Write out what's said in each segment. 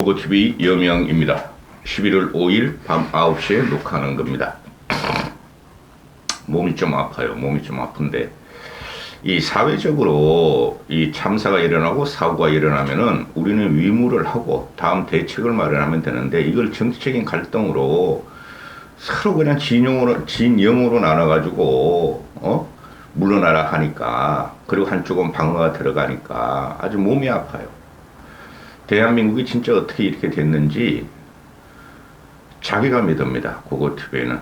고고TV 여명입니다. 11월 5일 밤 9시에 녹화하는 겁니다. 몸이 좀 아파요. 몸이 좀 아픈데 이 사회적으로 이 참사가 일어나고 사고가 일어나면은 우리는 위무를 하고 다음 대책을 마련하면 되는데 이걸 정치적인 갈등으로 서로 그냥 진영으로 나눠가지고 물러나라 하니까, 그리고 한쪽은 방어가 들어가니까 아주 몸이 아파요. 대한민국이 진짜 어떻게 이렇게 됐는지 자괴감이 듭니다. 고고TV에는.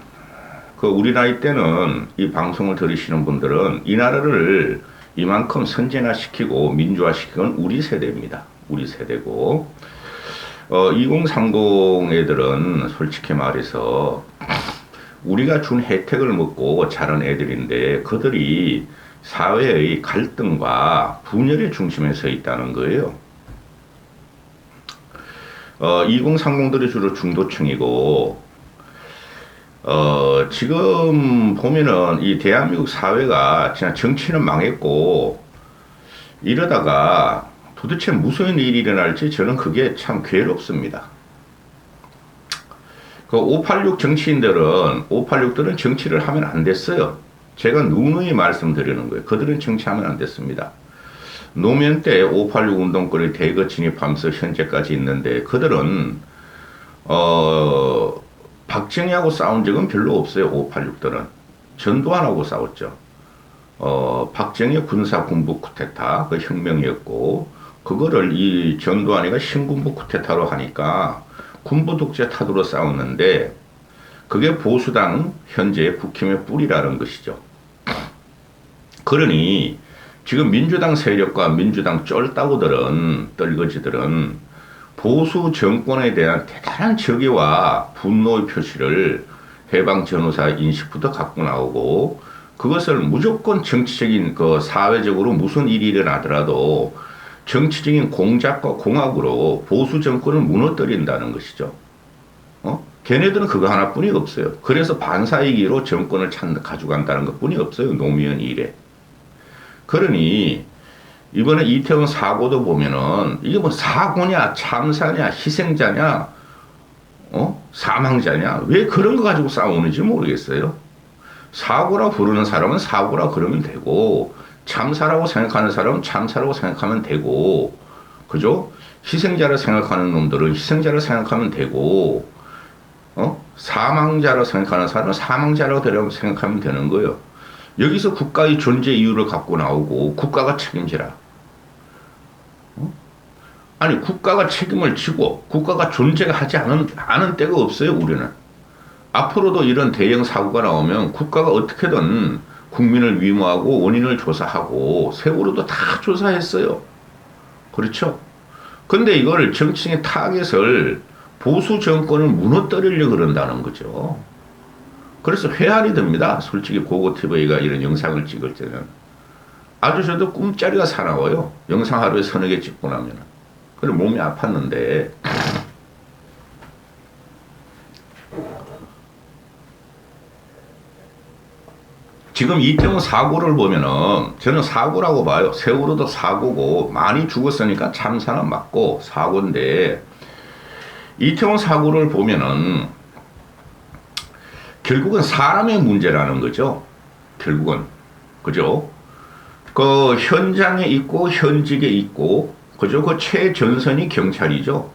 우리 나이 때는 이 방송을 들으시는 분들은 이 나라를 이만큼 선진화시키고 민주화시킨 우리 세대입니다. 우리 세대고, 2030 애들은 솔직히 말해서 우리가 준 혜택을 먹고 자란 애들인데 그들이 사회의 갈등과 분열의 중심에 서 있다는 거예요. 2030들이 주로 중도층이고, 지금 보면은 이 대한민국 사회가 진짜 정치는 망했고, 이러다가 도대체 무슨 일이 일어날지 저는 그게 참 괴롭습니다. 586 정치인들은, 586들은 정치를 하면 안 됐어요. 제가 누누이 말씀드리는 거예요. 그들은 정치하면 안 됐습니다. 노무현 때 586 운동권이 대거 진입하면서 현재까지 있는데 그들은 박정희하고 싸운 적은 별로 없어요. 586들은 전두환하고 싸웠죠. 박정희 군사 군부 쿠데타 그 혁명이었고, 그거를 이 전두환이가 신군부 쿠데타로 하니까 군부 독재 타도로 싸웠는데 그게 보수당 현재 국힘의 뿌리라는 것이죠. 그러니 지금 민주당 세력과 민주당 쫄따구들은, 떨거지들은 보수 정권에 대한 대단한 적의와 분노의 표시를 해방 전후사 인식부터 갖고 나오고, 그것을 무조건 정치적인 사회적으로 무슨 일이 일어나더라도 정치적인 공작과 공학으로 보수 정권을 무너뜨린다는 것이죠. 걔네들은 그거 하나뿐이 없어요. 그래서 반사이기로 정권을 가져간다는 것뿐이 없어요. 노무현 이래. 그러니 이번에 이태원 사고도 보면은 이게 뭐 사고냐, 참사냐, 희생자냐, 사망자냐, 왜 그런 거 가지고 싸우는지 모르겠어요. 사고라 부르는 사람은 사고라 그러면 되고, 참사라고 생각하는 사람은 참사라고 생각하면 되고, 그죠? 희생자를 생각하는 놈들은 희생자를 생각하면 되고, 사망자라고 생각하는 사람은 사망자라고 생각하면 되는 거예요. 여기서 국가의 존재 이유를 갖고 나오고 국가가 책임지라. 아니, 국가가 책임을 지고 국가가 존재하지 않은 때가 없어요. 우리는 앞으로도 이런 대형 사고가 나오면 국가가 어떻게든 국민을 위무하고 원인을 조사하고, 세월호도 다 조사했어요. 그렇죠? 근데 이걸 정치적인 타겟을 보수 정권을 무너뜨리려고 그런다는 거죠. 그래서 회한이 됩니다. 솔직히 고고TV가 이런 영상을 찍을 때는 아주 저도 꿈자리가 사나워요. 영상 하루에 서너 개 찍고 나면. 그래 몸이 아팠는데 지금 이태원 사고를 보면은 저는 사고라고 봐요. 세월호도 사고고, 많이 죽었으니까 참사는 맞고 사고인데, 이태원 사고를 보면은 결국은 사람의 문제라는 거죠. 결국은. 그죠? 현장에 있고, 현직에 있고, 그죠? 최전선이 경찰이죠.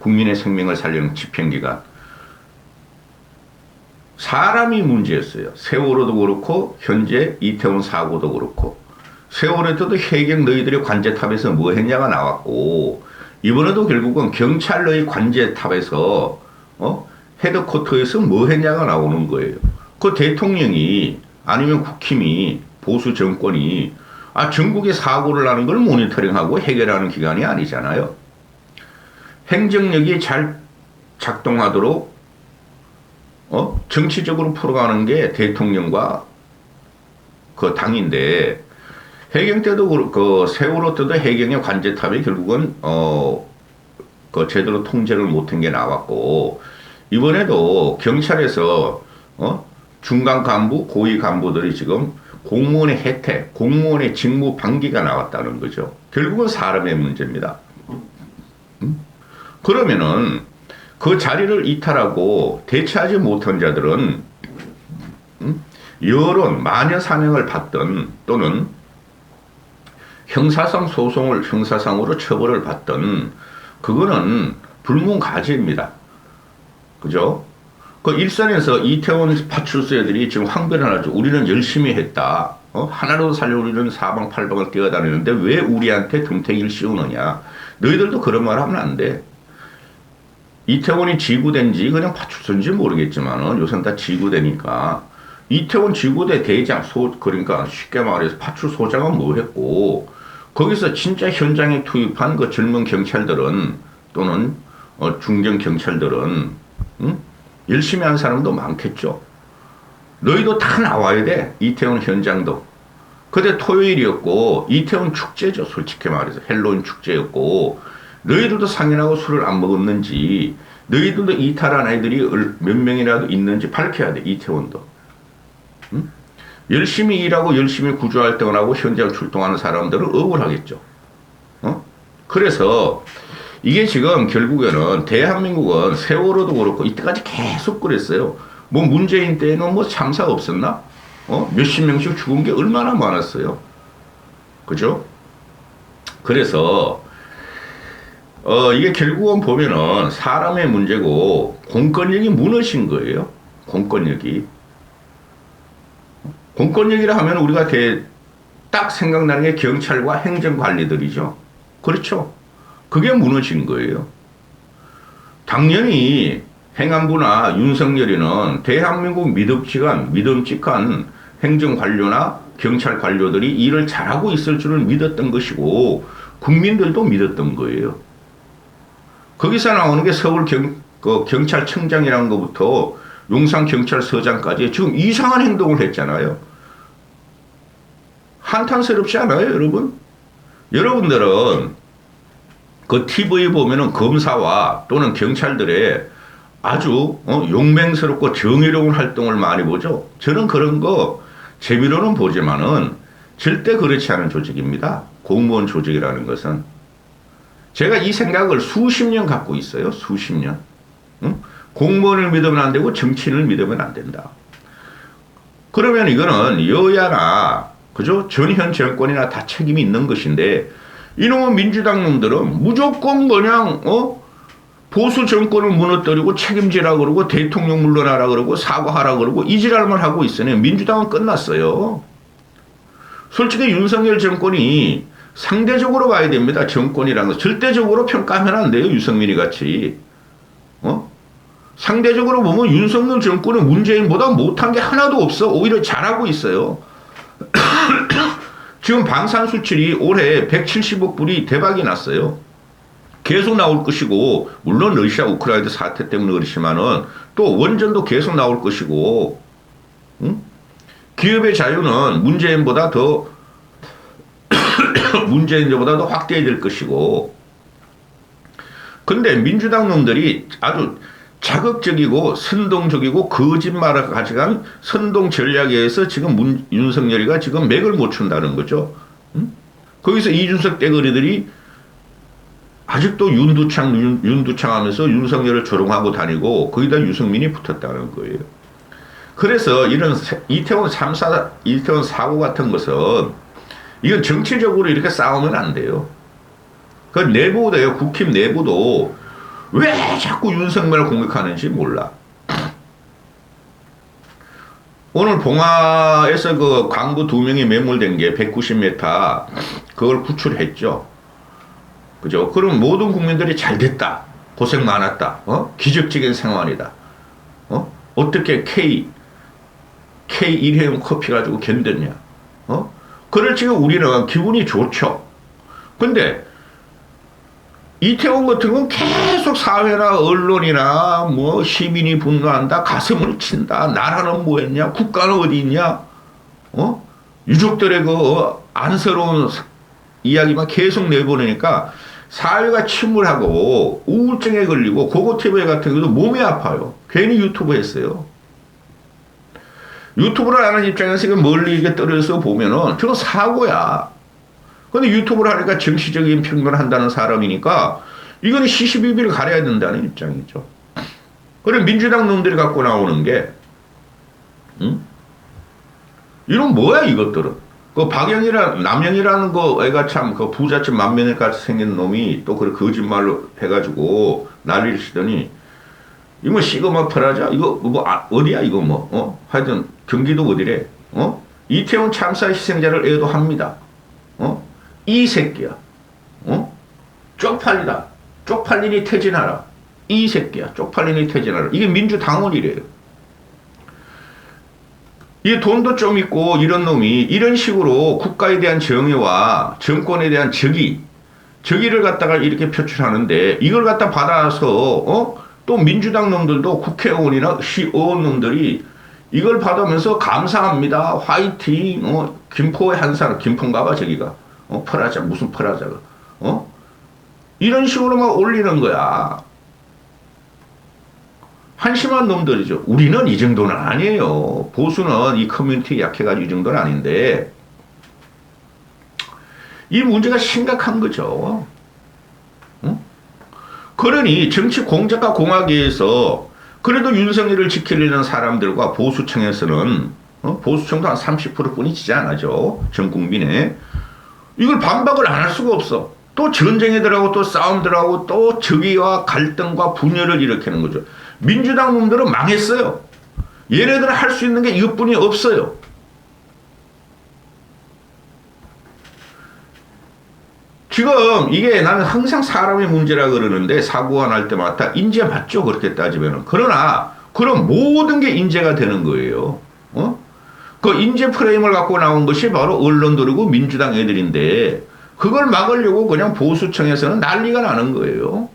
국민의 생명을 살리는 집행기관. 사람이 문제였어요. 세월호도 그렇고, 현재 이태원 사고도 그렇고. 세월호 때도 해경 너희들이 관제탑에서 뭐 했냐가 나왔고, 이번에도 결국은 경찰 너희 관제탑에서, 헤드쿼터에서 뭐 했냐가 나오는 거예요. 대통령이 아니면 국힘이, 보수 정권이 전국의 사고를 나는 걸 모니터링하고 해결하는 기관이 아니잖아요. 행정력이 잘 작동하도록 정치적으로 풀어가는 게 대통령과 당인데, 해경 때도 세월호 때도 해경의 관제탑이 결국은 제대로 통제를 못한 게 나왔고, 이번에도 경찰에서 중간 간부, 고위 간부들이 지금 공무원의 혜택, 공무원의 직무 방기가 나왔다는 거죠. 결국은 사람의 문제입니다. 그러면은 그 자리를 이탈하고 대체하지 못한 자들은 여론, 마녀 사냥을 받던 또는 형사상 소송을 형사상으로 처벌을 받던 그거는 불문가지입니다. 그죠? 그 일선에서 이태원 파출소 애들이 지금 항변을 하죠. 우리는 열심히 했다. 하나라도 살려고 우리는 사방팔방을 뛰어다니는데 왜 우리한테 등태기를 씌우느냐. 너희들도 그런 말 하면 안 돼. 이태원이 지구대인지 그냥 파출소인지 모르겠지만 요새는 다 지구대니까 이태원 지구대 대장 그러니까 쉽게 말해서 파출소장은 뭐 했고 거기서 진짜 현장에 투입한 그 젊은 경찰들은 또는 중견 경찰들은 열심히 한 사람도 많겠죠. 너희도 다 나와야 돼. 이태원 현장도. 그때 토요일이었고 이태원 축제죠. 솔직히 말해서 헬로윈 축제였고 너희들도 상인하고 술을 안 먹었는지 너희들도 이탈한 아이들이 몇 명이라도 있는지 밝혀야 돼. 이태원도. 응? 열심히 일하고 열심히 구조활동을 하고 현장 출동하는 사람들은 억울하겠죠. 그래서 이게 지금 결국에는 대한민국은 세월호도 그렇고 이때까지 계속 그랬어요. 뭐 문재인 때는 뭐 참사가 없었나? 몇십 명씩 죽은 게 얼마나 많았어요. 그죠? 그래서 이게 결국은 보면은 사람의 문제고 공권력이 무너진 거예요. 공권력이. 공권력이라 하면 우리가 딱 생각나는 게 경찰과 행정관리들이죠. 그렇죠. 그게 무너진 거예요. 당연히 행안부나 윤석열이는 대한민국 믿음직한 행정관료나 경찰 관료들이 일을 잘하고 있을 줄을 믿었던 것이고 국민들도 믿었던 거예요. 거기서 나오는 게 서울 경찰청장이라는 것부터 용산경찰서장까지 지금 이상한 행동을 했잖아요. 한탄스럽지 않아요, 여러분? 여러분들은 그 TV 보면은 검사와 또는 경찰들의 아주 용맹스럽고 정의로운 활동을 많이 보죠. 저는 그런 거 재미로는 보지만은 절대 그렇지 않은 조직입니다. 공무원 조직이라는 것은. 제가 이 생각을 수십 년 갖고 있어요. 수십 년. 응? 공무원을 믿으면 안 되고 정치인을 믿으면 안 된다. 그러면 이거는 여야나 그죠? 전현 정권이나 다 책임이 있는 것인데 이놈의 민주당 놈들은 무조건 그냥 보수 정권을 무너뜨리고 책임지라 그러고 대통령 물러나라 그러고 사과하라 그러고 이 지랄만 하고 있으니 민주당은 끝났어요. 솔직히 윤석열 정권이 상대적으로 봐야 됩니다. 정권이라는 거. 절대적으로 평가하면 안 돼요. 유승민이 같이. 상대적으로 보면 윤석열 정권은 문재인보다 못한 게 하나도 없어. 오히려 잘하고 있어요. 지금 방산 수출이 올해 170억 불이 대박이 났어요. 계속 나올 것이고 물론 러시아 우크라이나 사태 때문에 그렇지만은 또 원전도 계속 나올 것이고 기업의 자유는 문재인보다 더 확대될 것이고 근데 민주당 놈들이 아주 자극적이고 선동적이고 거짓말을 가져간 선동 전략에 의해서 지금 윤석열이가 지금 맥을 못 춘다는 거죠. 거기서 이준석 떼거리들이 아직도 윤두창 하면서 윤석열을 조롱하고 다니고 거기다 유승민이 붙었다는 거예요. 그래서 이런 이태원 사고 같은 것은 이건 정치적으로 이렇게 싸우면 안 돼요. 그 내부도요. 국힘 내부도 왜 자꾸 윤석열을 공격하는지 몰라. 오늘 봉화에서 그 광부 2명이 매몰된 게 190m 그걸 구출했죠. 그죠? 그럼 모든 국민들이 잘 됐다. 고생 많았다. 기적적인 생활이다. 어떻게 K 일회용 커피 가지고 견뎠냐. 그럴 지금 우리는 기분이 좋죠. 근데 이태원 같은 건 계속 사회나 언론이나 뭐 시민이 분노한다, 가슴을 친다, 나라는 뭐 했냐, 국가는 어디 있냐, 유족들의 그 안쓰러운 이야기만 계속 내보내니까 사회가 침울하고 우울증에 걸리고 고고TV 같은 경우도 몸이 아파요. 괜히 유튜브 했어요. 유튜브를 하는 입장에서 멀리 이렇게 떨어져서 보면은 저거 사고야. 근데 유튜브를 하니까 정치적인 평론을 한다는 사람이니까 이거는 시시비비를 가려야 된다는 입장이죠. 그래 민주당 놈들이 갖고 나오는 게 이런 뭐야 이것들은. 그 남영이라는 거 애가 참 그 부잣집 만면에 같이 생긴 놈이 또 그런 거짓말로 해가지고 난리를 치더니 이거 뭐 시그마 프라자 이거 뭐 어디야 이거 뭐 하여튼 경기도 어디래 이태원 참사 희생자를 애도합니다. 이 새끼야. 쪽팔리니 퇴진하라. 이 새끼야. 쪽팔리니 퇴진하라. 이게 민주당원이래요. 이 돈도 좀 있고 이런 놈이 이런 식으로 국가에 대한 정의와 정권에 대한 적의를 갖다가 이렇게 표출하는데 이걸 갖다 받아서 또 민주당 놈들도 국회의원이나 시의원 놈들이 이걸 받으면서 감사합니다. 화이팅. 김포의 한 사람 김포인가 봐 저기가. 프라자 무슨 프라자가. 이런 식으로 막 올리는 거야. 한심한 놈들이죠. 우리는 이 정도는 아니에요. 보수는 이 커뮤니티 약해가지고 이 정도는 아닌데 이 문제가 심각한 거죠. 그러니 정치 공작과 공학에서 그래도 윤석열을 지키려는 사람들과 보수층에서는 보수층도 한 30%뿐이 지지 않아죠. 전 국민에. 이걸 반박을 안 할 수가 없어. 또 전쟁에 들어가고 또 싸움 들어가고 또 적의와 갈등과 분열을 일으키는 거죠. 민주당 놈들은 망했어요. 얘네들은 할 수 있는 게 이것뿐이 없어요. 지금 이게 나는 항상 사람의 문제라 그러는데 사고가 날 때마다 인재 맞죠? 그렇게 따지면은. 그러나 그런 모든 게 인재가 되는 거예요. 그 인재 프레임을 갖고 나온 것이 바로 언론들이고 민주당 애들인데 그걸 막으려고 그냥 보수층에서는 난리가 나는 거예요.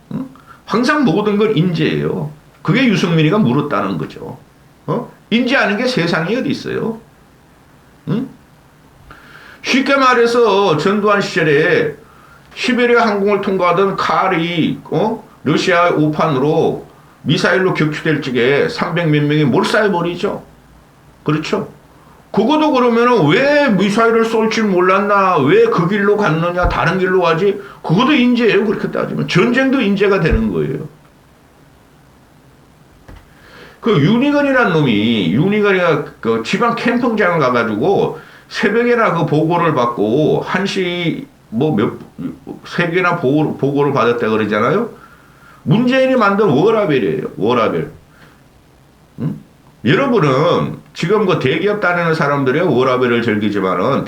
항상 모든 건 인재예요. 그게 유승민이가 물었다는 거죠. 인재 아는 게 세상에 어디 있어요? 쉽게 말해서 전두환 시절에 시베리아 항공을 통과하던 칼이 러시아의 오판으로 미사일로 격추될 적에 300몇 명이 몰살해버리죠. 그렇죠? 그것도 그러면은 왜 미사일을 쏠 줄 몰랐나? 왜 그 길로 갔느냐? 다른 길로 가지? 그것도 인재예요. 그렇게 따지면. 전쟁도 인재가 되는 거예요. 그 유니건이라는 놈이 유니건이가 그 지방 캠핑장을 가가지고 새벽에나 그 보고를 받고 1시 새벽에나 보고를 받았다 그러잖아요. 문재인이 만든 워라벨이에요. 워라벨. 여러분은 지금 그 대기업 다니는 사람들이 워라벨을 즐기지만은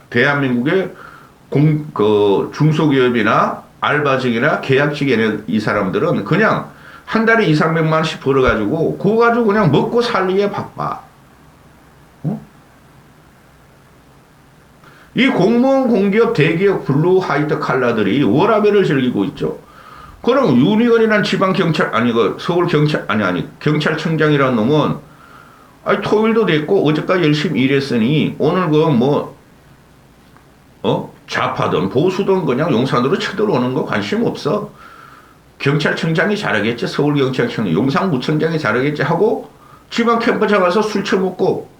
대한민국의 중소기업이나 알바직이나 계약직에 이 사람들은 그냥 한 달에 2, 300만 원씩 벌어가지고 그거 가지고 그냥 먹고 살기에 바빠. 이 공무원, 공기업, 대기업, 블루, 화이트 칼라들이 워라벨을 즐기고 있죠. 그럼 유니건이란 지방경찰, 경찰청장이라는 놈은, 토요일도 됐고, 어제까지 열심히 일했으니, 오늘 좌파든 보수든 그냥 용산으로 쳐들어오는 거 관심 없어. 경찰청장이 잘하겠지, 서울경찰청, 용산구청장이 잘하겠지 하고, 지방 캠프장 가서 술 처먹고,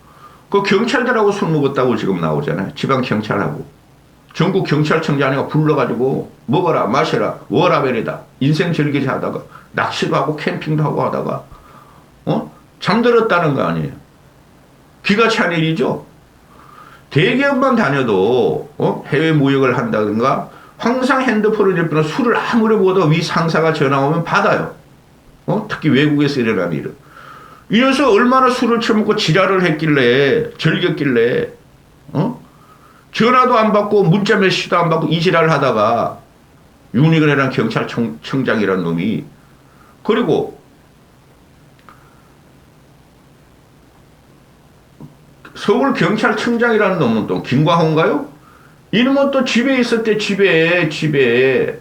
그 경찰들하고 술 먹었다고 지금 나오잖아요. 지방 경찰하고. 전국 경찰청장이가 불러가지고 먹어라 마셔라 워라벨이다. 인생 즐기지 하다가 낚시도 하고 캠핑도 하고 하다가 잠들었다는 거 아니에요. 기가 찬 일이죠. 대기업만 다녀도 해외 무역을 한다든가 항상 핸드폰을 접으면 술을 아무리 먹어도 위 상사가 전화 오면 받아요. 특히 외국에서 일어나는 일은. 이 녀석 얼마나 술을 처먹고 지랄을 했길래 즐겼길래 전화도 안 받고 문자 메시지도 안 받고 이 지랄을 하다가 윤희근이라는 경찰청장이라는 놈이 그리고 서울경찰청장이라는 놈은 또 김광호인가요? 이놈은 또 집에 있었대. 집에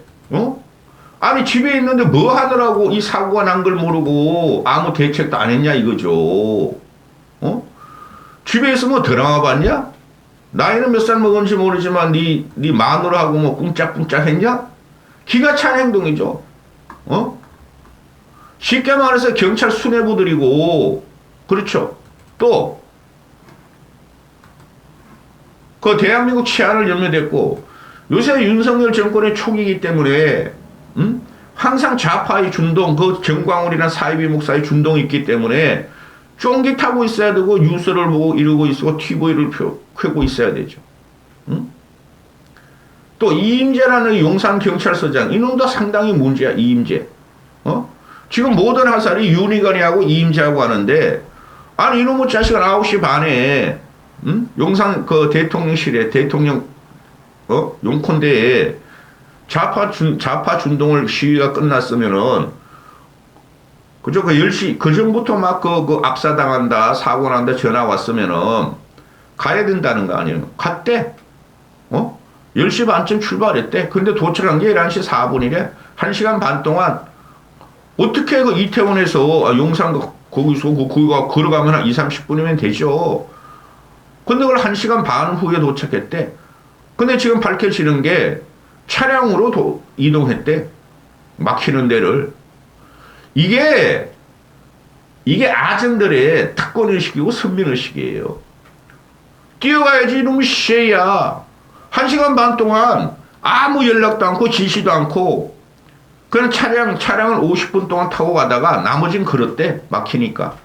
아니 집에 있는데 뭐 하느라고 이 사고가 난 걸 모르고 아무 대책도 안 했냐 이거죠. 집에 있으면 드라마 봤냐? 나이는 몇 살 먹었는지 모르지만 네 마누라하고 뭐 꿍짝꿍짝 했냐? 기가 찬 행동이죠. 쉽게 말해서 경찰 수뇌부들이고 그렇죠. 또 그 대한민국 치안을 염려됐고 요새 윤석열 정권의 초기이기 때문에 항상 좌파의 준동, 그 정광훈이나 사이비 목사의 준동이 있기 때문에 쫑깃하고 있어야 되고 뉴스를 보고 이러고 있고 TV를 켜고 있어야 되죠. 응? 또 이임재라는 용산경찰서장, 이놈도 상당히 문제야. 이임재. 지금 모든 화살이 윤희건이하고 이임재하고 하는데, 아니 이놈의 자식은 9시 반에 용산 그 대통령실에 대통령 용콘대에 좌파 준동을 시위가 끝났으면은 그저 그 10시 그 전부터 막 그 압사당한다 사고 난다 전화 왔으면은 가야 된다는 거 아니에요. 갔대. 10시 반쯤 출발했대. 근데 도착한 게 11시 4분이래. 1시간 반 동안 어떻게 그 이태원에서 용산 거기서 거기가 걸어가면 한 2, 30분이면 되죠. 근데 그걸 1시간 반 후에 도착했대. 근데 지금 밝혀지는 게 차량으로 이동했대. 막히는 데를. 이게 아정들의 특권의식이고 선민의식이에요. 뛰어가야지 이놈의 씨야. 1시간 반 동안 아무 연락도 않고 지시도 않고 그냥 차량을 50분 동안 타고 가다가 나머진 걸었대. 막히니까.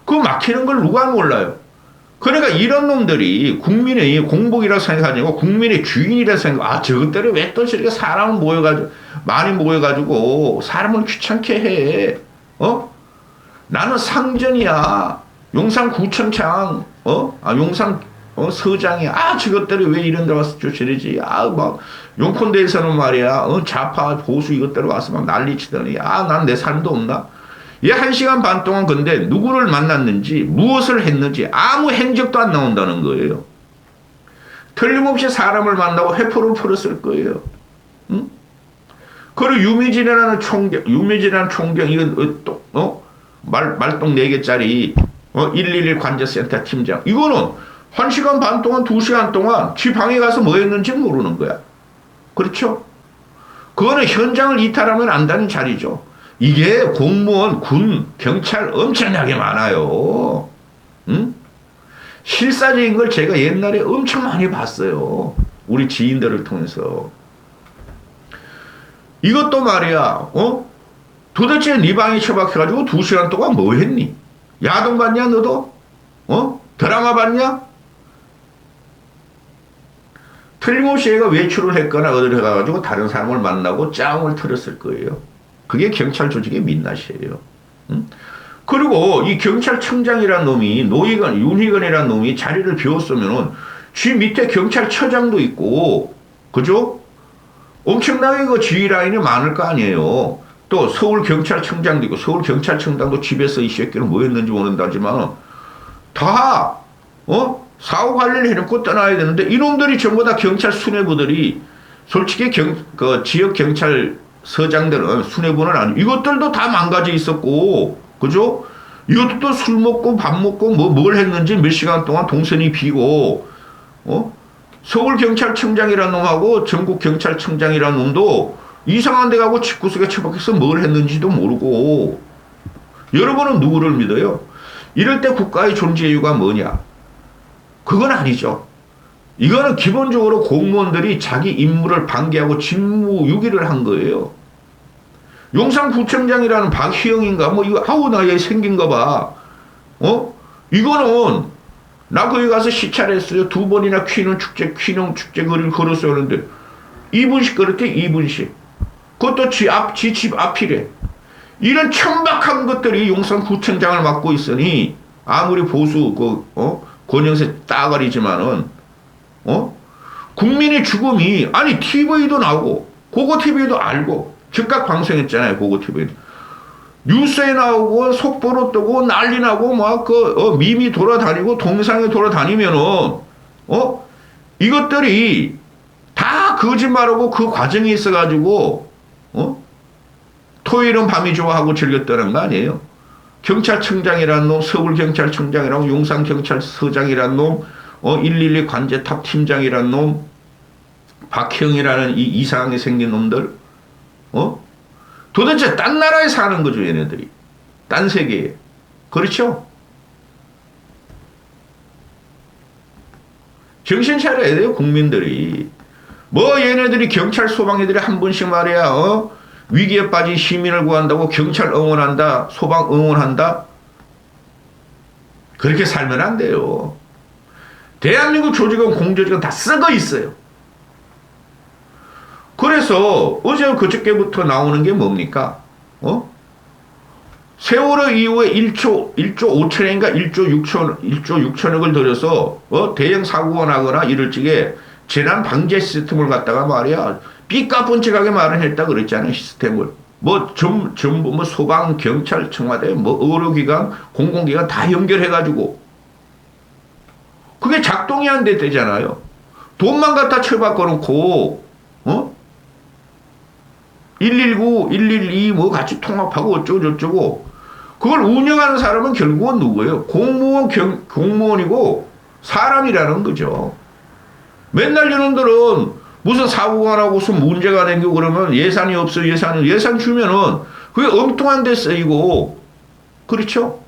그 막히는 걸 누가 몰라요. 그러니까 이런 놈들이 국민의 공복이라 생각하고 국민의 주인이라 생각. 저것들이 왜 또 저렇게 사람을 많이 모여가지고 사람을 귀찮게 해. 나는 상전이야. 용산구청장, 용산 서장이야. 저것들이 왜 이런 데 와서 저러지. 막 용콘대에서는 말이야. 좌파 보수 이것들 와서 막 난리치더니 난 내 삶도 없나? 얘 1시간 반 동안 근데 누구를 만났는지 무엇을 했는지 아무 행적도 안 나온다는 거예요. 틀림없이 사람을 만나고 회포를 풀었을 거예요. 응? 그리고 유미진이라는 총경 이건 말똥 4개짜리 111 관제센터 팀장 이거는 1시간 반 동안 2시간 동안 지 방에 가서 뭐 했는지 모르는 거야. 그렇죠? 그거는 현장을 이탈하면 안다는 자리죠. 이게 공무원, 군, 경찰 엄청나게 많아요. 응? 실사적인 걸 제가 옛날에 엄청 많이 봤어요. 우리 지인들을 통해서. 이것도 말이야. 도대체 네 방에 처박혀가지고 2시간 동안 뭐 했니? 야동 봤냐 너도? 드라마 봤냐? 틀림없이 얘가 외출을 했거나 어디를 가가지고 다른 사람을 만나고 짱을 틀었을 거예요. 그게 경찰 조직의 민낯이에요. 응? 그리고 이 경찰청장이라는 놈이 윤희건이라는 놈이 자리를 비웠으면은 쥐 밑에 경찰처장도 있고 그죠? 엄청나게 그 지휘 라인이 많을 거 아니에요. 또 서울경찰청장도 있고 서울경찰청장도 집에서 이 새끼는 뭐 했는지 모른다지만 다 사후 관리를 해놓고 떠나야 되는데 이놈들이 전부 다 경찰 수뇌부들이 솔직히 그 지역 경찰 서장들은 수뇌부는 아니고 이것들도 다 망가져 있었고 그죠? 이것도 술 먹고 밥 먹고 뭘 했는지 몇 시간 동안 동선이 비고 서울경찰청장이라는 놈하고 전국경찰청장이라는 놈도 이상한 데 가고 집구석에 처박혀서 뭘 했는지도 모르고 여러분은 누구를 믿어요? 이럴 때 국가의 존재 이유가 뭐냐? 그건 아니죠. 이거는 기본적으로 공무원들이 자기 임무를 방기하고 직무유기를 한 거예요. 용산구청장이라는 박희영인가 이거 나 얘 생긴 거 봐. 이거는 나 거기 가서 시찰했어요. 2번이나 퀴농 축제 거리를 걸었어요. 그런데 2분씩 걸었대. 2분씩. 그것도 지 집 앞이래. 이런 천박한 것들이 용산구청장을 맡고 있으니 아무리 보수 권영세 따가리지만은 국민의 죽음이 아니 TV도 나오고 고고 TV도 알고 즉각 방송했잖아요. 고고 TV는 뉴스에 나오고 속보로 뜨고 난리 나고 막 밈이 돌아다니고 동상에 돌아다니면은 이것들이 다 거짓말하고 그 과정이 있어가지고 토요일은 밤이 좋아하고 즐겼다는 거 아니에요. 경찰청장이라는 놈, 서울경찰청장이라고 용산경찰서장이라는 놈, 112 관제탑 팀장이라는 놈, 박형이라는 이 이상하게 생긴 놈들, 도대체 딴 나라에 사는 거죠, 얘네들이. 딴 세계에. 그렇죠? 정신 차려야 돼요, 국민들이. 얘네들이 경찰 소방애들이 한 번씩 말이야, 위기에 빠진 시민을 구한다고 경찰 응원한다, 소방 응원한다? 그렇게 살면 안 돼요. 대한민국 조직은 공조직은 다 썩어 있어요. 그래서 어제 그저께부터 나오는 게 뭡니까? 세월호 이후에 1조 5천억인가 1조 6천억을 들여서 대형 사고가 나거나 이럴 적에 재난 방제 시스템을 갖다가 말이야 삐까뻔쩍하게 말을 했다 그랬잖아요. 시스템을 전부 소방, 경찰, 청와대, 의료기관, 공공기관 다 연결해가지고 그게 작동이 안 됐대잖아요. 돈만 갖다 쳐박아 놓고 119, 112 같이 통합하고 어쩌고저쩌고 그걸 운영하는 사람은 결국은 누구예요? 공무원이고 사람이라는 거죠. 맨날 이놈들은 무슨 사고가 나고 무슨 문제가 생기고 그러면 예산이 없어 예산 주면은 그게 엉뚱한 데 쓰이고 그렇죠?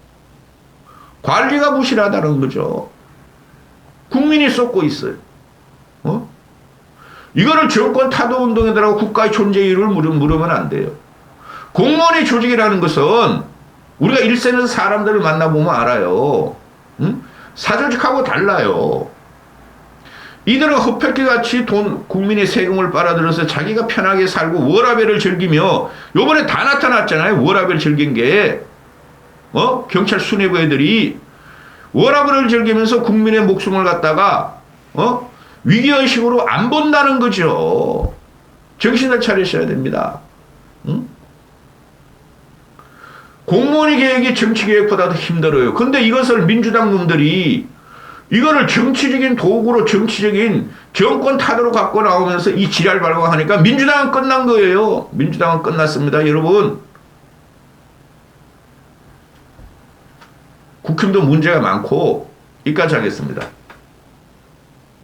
관리가 부실하다는 거죠. 국민이 쏟고 있어요. 이거를 정권 타도 운동에다가 국가의 존재 이유를 물으면 안 돼요. 공무원의 조직이라는 것은 우리가 일선에서 사람들을 만나보면 알아요. 사조직하고 달라요. 이들은 헛백기같이 국민의 세금을 빨아들여서 자기가 편하게 살고 워라밸을 즐기며 요번에 다 나타났잖아요. 워라밸 즐긴 게 경찰 수뇌부 애들이 워라밸을 즐기면서 국민의 목숨을 갖다가 위기의식으로 안 본다는 거죠. 정신을 차리셔야 됩니다. 공무원의 계획이 정치 계획보다도 힘들어요. 근데 이것을 민주당 놈들이 이거를 정치적인 도구로 정치적인 정권 타도로 갖고 나오면서 이 지랄 발광하니까 민주당은 끝난 거예요. 민주당은 끝났습니다. 여러분. 국힘도 문제가 많고 이까지 하겠습니다.